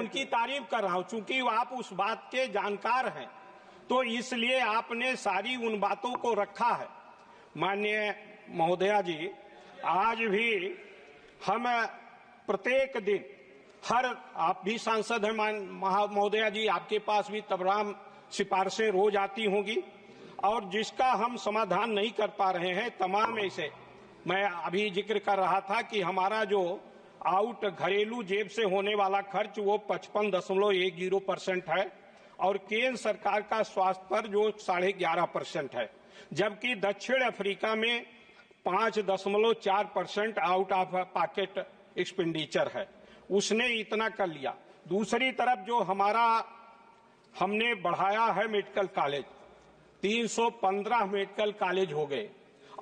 उनकी तारीफ कर रहा हूं, चूंकि आप उस बात के जानकार हैं तो इसलिए आपने सारी उन बातों को रखा है। माननीय महोदया जी, आज भी हम प्रत्येक दिन आप भी सांसद हैं महोदया जी, आपके पास भी तमाम सिफारिशें रोज आती होंगी और जिसका हम समाधान नहीं कर पा रहे हैं तमाम ऐसे। मैं अभी जिक्र कर रहा था कि हमारा जो आउट घरेलू जेब से होने वाला खर्च वो 55.10% है और केंद्र सरकार का स्वास्थ्य पर जो 11.5% है, जबकि दक्षिण अफ्रीका में 5.4% आउट ऑफ पॉकेट एक्सपेंडिचर है, उसने इतना कर लिया। दूसरी तरफ जो हमने बढ़ाया है मेडिकल कॉलेज, 315 मेडिकल कॉलेज हो गए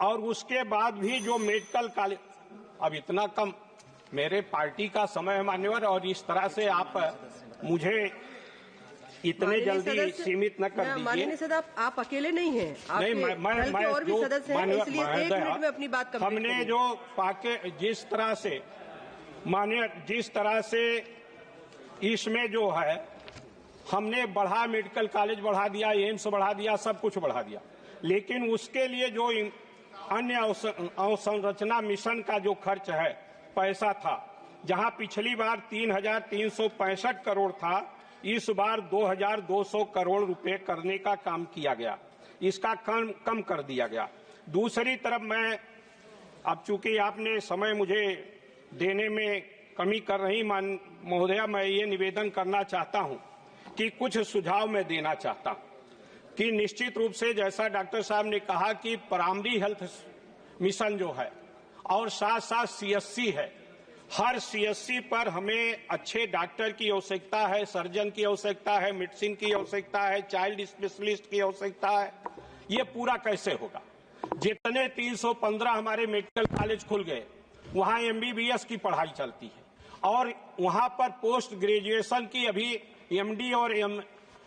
और उसके बाद भी जो मेडिकल कॉलेज अब इतना कम, मेरे पार्टी का समय है मान्यवर, और इस तरह से आप मुझे इतने जल्दी सीमित न कर दीजिए। माननीय सदस्य, आप अकेले नहीं हैं, नहीं, मैं और भी सदस्य हैं, इसलिए 1 मिनट में अपनी बात कंप्लीट हमने करिए। जो पाके जिस तरह से माननीय जिस तरह से इसमें जो है हमने बढ़ा, मेडिकल कॉलेज बढ़ा दिया, एम्स बढ़ा दिया, सब कुछ बढ़ा दिया, लेकिन उसके लिए जो अन्य अवसंरचना मिशन का जो खर्च है पैसा था, जहां पिछली बार 3,365 करोड़ था, इस बार 2,200 करोड़ रुपए करने का काम किया गया, इसका कम कर दिया गया। दूसरी तरफ अब चूंकि आपने समय मुझे देने में कमी कर रही महोदया, मैं ये निवेदन करना चाहता हूं कि कुछ सुझाव मैं देना चाहता हूं कि निश्चित रूप से जैसा डॉक्टर साहब ने कहा कि प्राइमरी हेल्थ मिशन जो है और साथ साथ सीएससी है, हर सीएससी पर हमें अच्छे डॉक्टर की आवश्यकता है, सर्जन की आवश्यकता है, मेडिसिन की आवश्यकता है, चाइल्ड स्पेशलिस्ट की आवश्यकता है। ये पूरा कैसे होगा? जितने 315 हमारे मेडिकल कॉलेज खुल गए, वहां एमबीबीएस की पढ़ाई चलती है और वहां पर पोस्ट ग्रेजुएशन की अभी एमडी और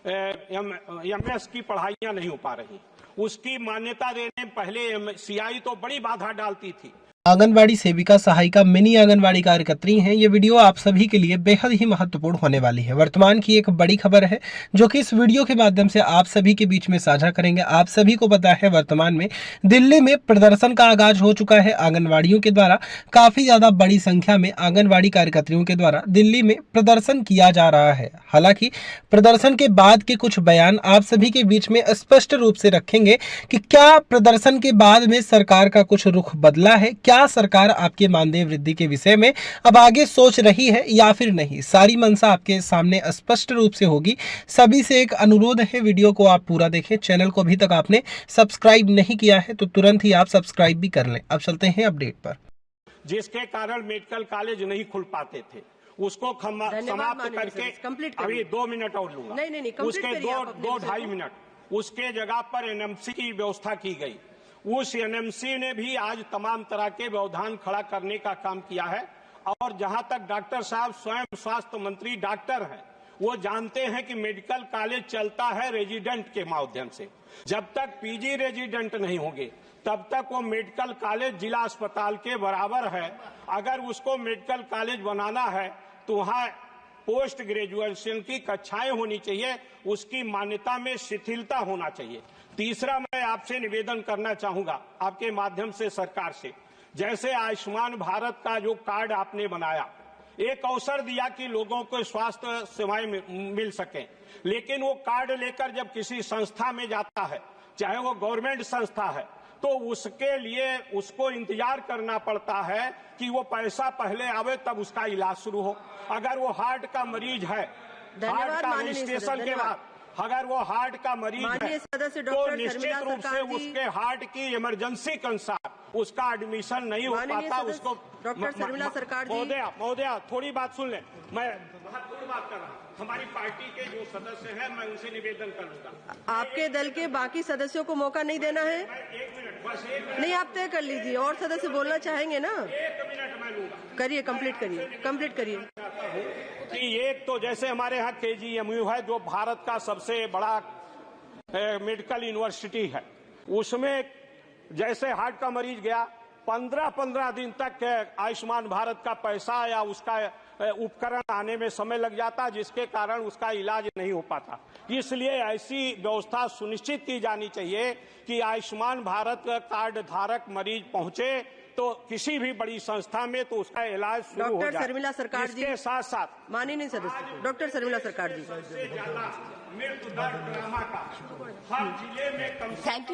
एमएस की पढ़ाइयां नहीं हो पा रही। उसकी मान्यता देने पहले सीआई तो बड़ी बाधा डालती थी। आंगनवाड़ी सेविका सहायिका मिनी आंगनवाड़ी कार्यकर्त्री हैं। ये वीडियो आप सभी के लिए बेहद ही महत्वपूर्ण होने वाली है। वर्तमान की एक बड़ी खबर है जो कि इस वीडियो के माध्यम से आप सभी के बीच में साझा करेंगे। आप सभी को पता है वर्तमान में दिल्ली में प्रदर्शन का आगाज हो चुका है। आंगनवाड़ियों के द्वारा काफी ज्यादा बड़ी संख्या में आंगनवाड़ी कार्यकर्त्रियों के द्वारा दिल्ली में प्रदर्शन किया जा रहा है। हालांकि प्रदर्शन के बाद के कुछ बयान आप सभी के बीच में स्पष्ट रूप से रखेंगे कि क्या प्रदर्शन के बाद में सरकार का कुछ रुख बदला है, क्या सरकार आपके मानदेय वृद्धि के विषय में अब आगे सोच रही है या फिर नहीं। सारी मंशा आपके सामने स्पष्ट रूप से होगी। सभी से एक अनुरोध है, वीडियो को आप पूरा देखें। चैनल को अभी तक आपने सब्सक्राइब नहीं किया है तो तुरंत ही आप सब्सक्राइब भी कर लें। अब चलते हैं अपडेट पर। जिसके कारण मेडिकल कॉलेज नहीं खुल पाते थे, उसको समाप्त करके अभी 2 मिनट और लूंगा। नहीं, उसके 2-2.5 मिनट उसके जगह पर एनएमसी की व्यवस्था की गई। उस एनएमसी ने भी आज तमाम तरह के व्यवधान खड़ा करने का काम किया है और जहां तक डॉक्टर साहब स्वयं स्वास्थ्य मंत्री डॉक्टर हैं, वो जानते हैं कि मेडिकल कॉलेज चलता है रेजिडेंट के माध्यम से। जब तक पीजी रेजिडेंट नहीं होंगे तब तक वो मेडिकल कॉलेज जिला अस्पताल के बराबर है। अगर उसको मेडिकल कॉलेज बनाना है तो वहां पोस्ट ग्रेजुएशन की कक्षाएं होनी चाहिए, उसकी मान्यता में शिथिलता होना चाहिए। तीसरा, मैं आपसे निवेदन करना चाहूंगा आपके माध्यम से सरकार से, जैसे आयुष्मान भारत का जो कार्ड आपने बनाया, एक अवसर दिया कि लोगों को स्वास्थ्य सेवाएं मिल सकें, लेकिन वो कार्ड लेकर जब किसी संस्था में जाता है, चाहे वो गवर्नमेंट संस्था है, तो उसके लिए उसको इंतजार करना पड़ता है कि वो पैसा पहले आवे तब उसका इलाज शुरू हो। अगर वो हार्ट का मरीज है, हार्ट का रजिस्ट्रेशन के बाद अगर वो हार्ट का मरीज है तो निश्चित रूप से उसके हार्ट की इमरजेंसी के अनुसार उसका एडमिशन नहीं हो पाता। उसको डॉक्टर शर्मिला सरकार जी, महोदया थोड़ी बात सुन ले, मैं महत्वपूर्ण बात कर रहा हूँ। हमारी पार्टी के जो सदस्य हैं मैं उनसे निवेदन करूंगा, आपके दल के बाकी सदस्यों को मौका नहीं देना है। 1 मिनट बस, 1 मिनट नहीं, आप तय कर लीजिए, और सदस्य बोलना चाहेंगे ना, 1 मिनट मैं लूंगा। करिए, कंप्लीट करिए। कि एक तो जैसे हमारे यहाँ केजीएमयू है जो भारत का सबसे बड़ा मेडिकल यूनिवर्सिटी है, उसमें जैसे हार्ट का मरीज गया 15-15 दिन तक आयुष्मान भारत का पैसा या उसका उपकरण आने में समय लग जाता, जिसके कारण उसका इलाज नहीं हो पाता। इसलिए ऐसी व्यवस्था सुनिश्चित की जानी चाहिए कि आयुष्मान भारत कार्ड धारक मरीज पहुंचे तो किसी भी बड़ी संस्था में तो उसका इलाज शुरू हो डॉक्टर जाए। शर्मिला सरकार जी इसके साथ साथ माननीय सदस्य डॉक्टर शर्मिला सरकार जी सबसे ज्यादा मृत्यु दर ड्रामा का हर जिले में कम से थैंक यू।